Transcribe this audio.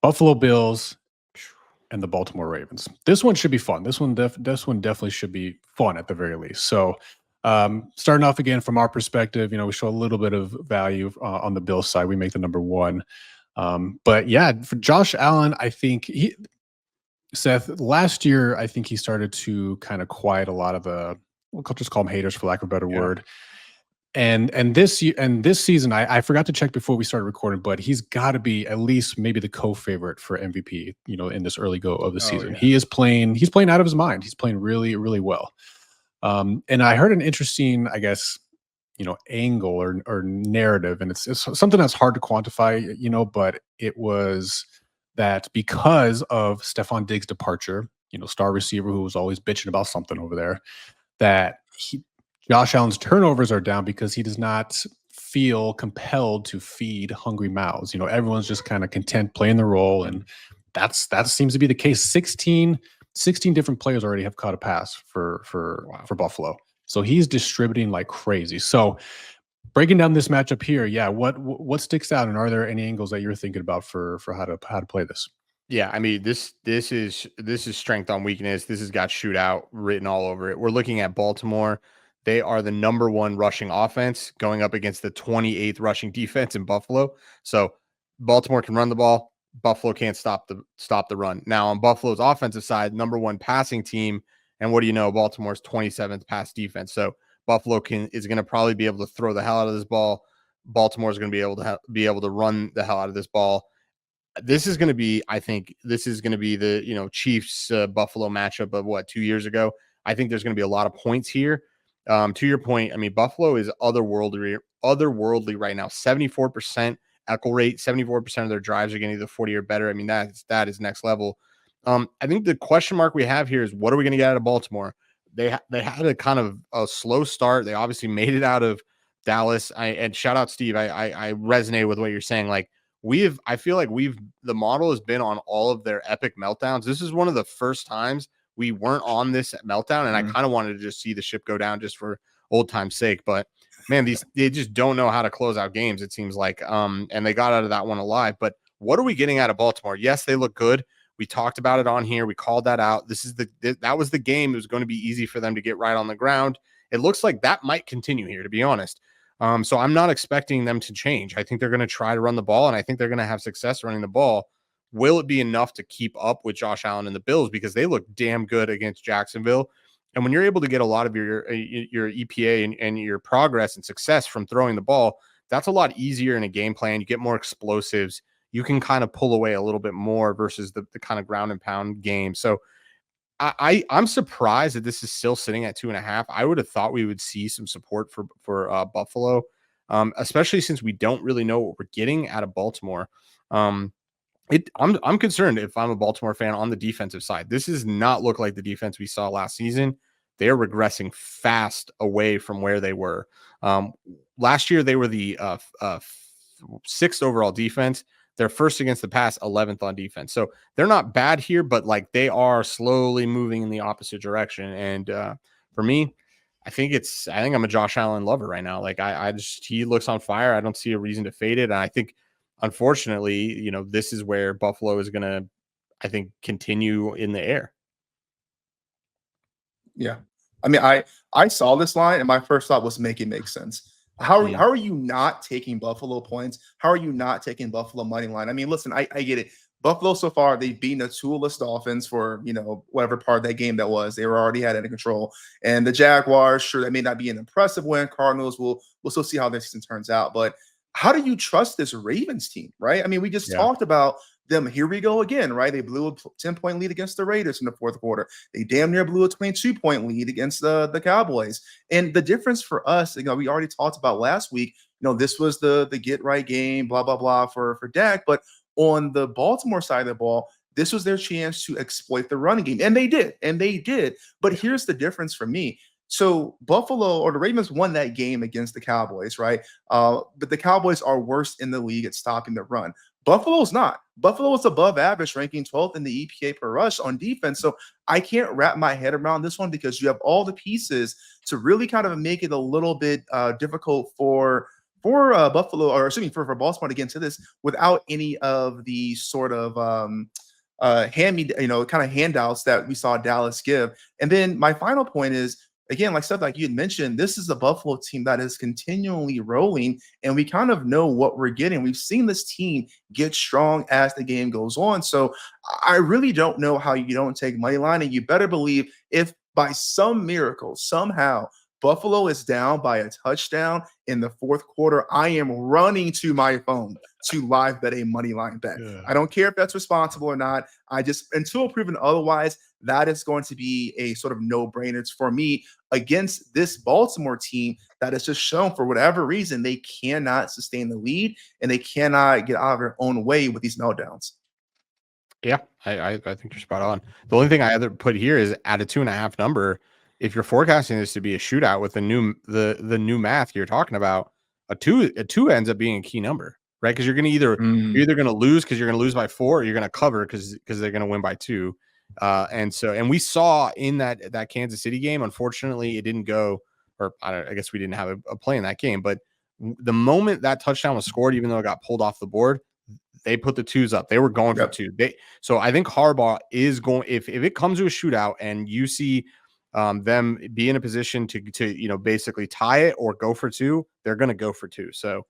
Buffalo Bills and the Baltimore Ravens. This one should be fun. This one definitely should be fun at the very least. So, starting off again from our perspective, we show a little bit of value on the Bills side. We make the number one. But yeah, for Josh Allen, I think Seth, last year, I think he started to kind of quiet a lot of the, we'll just call them haters for lack of a better Yeah. word. And this season, I forgot to check before we started recording, but he's got to be at least maybe the co-favorite for MVP. In this early go of the Oh, season, yeah. he's playing out of his mind. He's playing really, really well. And I heard an interesting, I guess, angle or narrative, and it's something that's hard to quantify, but it was that because of Stephon Diggs' departure, star receiver who was always bitching about something over there, that Josh Allen's turnovers are down because he does not feel compelled to feed hungry mouths. Everyone's just kind of content playing the role, and that seems to be the case. 16 different players already have caught a pass for Buffalo. So he's distributing like crazy. So breaking down this matchup here, yeah, what sticks out, and are there any angles that you're thinking about for how to play this? Yeah, I mean this is strength on weakness. This has got shootout written all over it. We're looking at Baltimore. They are the number one rushing offense going up against the 28th rushing defense in Buffalo. So Baltimore can run the ball. Buffalo can't stop the run. Now on Buffalo's offensive side, number one passing team, and what do you know? Baltimore's 27th pass defense. So Buffalo is going to probably be able to throw the hell out of this ball. Baltimore's going to be able to run the hell out of this ball. This is going to be, I think, the Chiefs Buffalo matchup of what 2 years ago. I think there's going to be a lot of points here. To your point, I mean, Buffalo is otherworldly right now. 74% echo rate, 74% of their drives are getting either 40 or better. I mean, that is next level. I think the question mark we have here is, what are we going to get out of Baltimore? They had a kind of a slow start. They obviously made it out of Dallas. And shout out Steve. I resonate with what you're saying. Like, I feel like the model has been on all of their epic meltdowns. This is one of the first times we weren't on this meltdown, and I kind of wanted to just see the ship go down just for old time's sake. But man, they just don't know how to close out games, it seems like. And they got out of that one alive. But what are we getting out of Baltimore? Yes, they look good. We talked about it on here. We called that out. That was the game. It was going to be easy for them to get right on the ground. It looks like that might continue here, to be honest. So I'm not expecting them to change. I think they're going to try to run the ball, and I think they're going to have success running the ball. Will it be enough to keep up with Josh Allen and the Bills? Because they look damn good against Jacksonville. And when you're able to get a lot of your EPA and your progress and success from throwing the ball, that's a lot easier in a game plan. You get more explosives. You can kind of pull away a little bit more versus the kind of ground and pound game. So I'm surprised that this is still sitting at 2.5. I would have thought we would see some support for Buffalo, especially since we don't really know what we're getting out of Baltimore. I'm concerned if I'm a Baltimore fan on the defensive side. This does not look like the defense we saw last season. They are regressing fast away from where they were. Last year, they were the 6th overall defense. They're first against the pass, 11th on defense. So they're not bad here, but like they are slowly moving in the opposite direction. And for me, I think I'm a Josh Allen lover right now. Like he looks on fire. I don't see a reason to fade it. And I think, unfortunately, this is where Buffalo is going to, I think, continue in the air. Yeah. I mean, I saw this line and my first thought was make sense. How are you not taking Buffalo points? How are you not taking Buffalo money line? I mean, listen, I get it. Buffalo so far, they've beaten a toolless Dolphins for, whatever part of that game that was. They were already had it in control. And the Jaguars, sure, that may not be an impressive win. Cardinals, we'll still see how this season turns out. But how do you trust this Ravens team, right? I mean, we just talked about them. Here we go again, right? They blew a 10-point lead against the Raiders in the fourth quarter. They damn near blew a 22-point lead against the Cowboys. And the difference for us, we already talked about last week, this was the get right game, blah, blah, blah for Dak. But on the Baltimore side of the ball, this was their chance to exploit the running game. And they did. But here's the difference for me. So Buffalo or the Ravens won that game against the Cowboys, right? But the Cowboys are worst in the league at stopping the run. Buffalo's not. Buffalo is above average, ranking 12th in the EPA per rush on defense. So I can't wrap my head around this one because you have all the pieces to really kind of make it a little bit difficult for for Buffalo, or excuse me, for Baltimore to get into this without any of the sort of hand me, kind of handouts that we saw Dallas give. And then my final point is, again, like stuff like you had mentioned, this is a Buffalo team that is continually rolling, and we kind of know what we're getting. We've seen this team get strong as the game goes on. So I really don't know how you don't take money line, and you better believe if by some miracle, somehow, Buffalo is down by a touchdown in the fourth quarter, I am running to my phone to live bet a money line bet. Yeah. I don't care if that's responsible or not. I just, until proven otherwise, that is going to be a sort of no-brainer for me against this Baltimore team that has just shown, for whatever reason, they cannot sustain the lead and they cannot get out of their own way with these meltdowns. Yeah, I think you're spot on. The only thing I had to put here is at a 2.5 number. If you're forecasting this to be a shootout with the new math you're talking about, a two ends up being a key number, right? Because you're Mm. either going to lose because you're going to lose by 4, or you're going to cover because they're going to win by 2. And we saw in that Kansas City game, unfortunately, it didn't go, or I guess we didn't have a play in that game, but the moment that touchdown was scored, even though it got pulled off the board, they put the 2s up. They were going for 2. So I think Harbaugh is going, if it comes to a shootout and you see them be in a position to basically tie it or go for 2, they're going to go for 2. So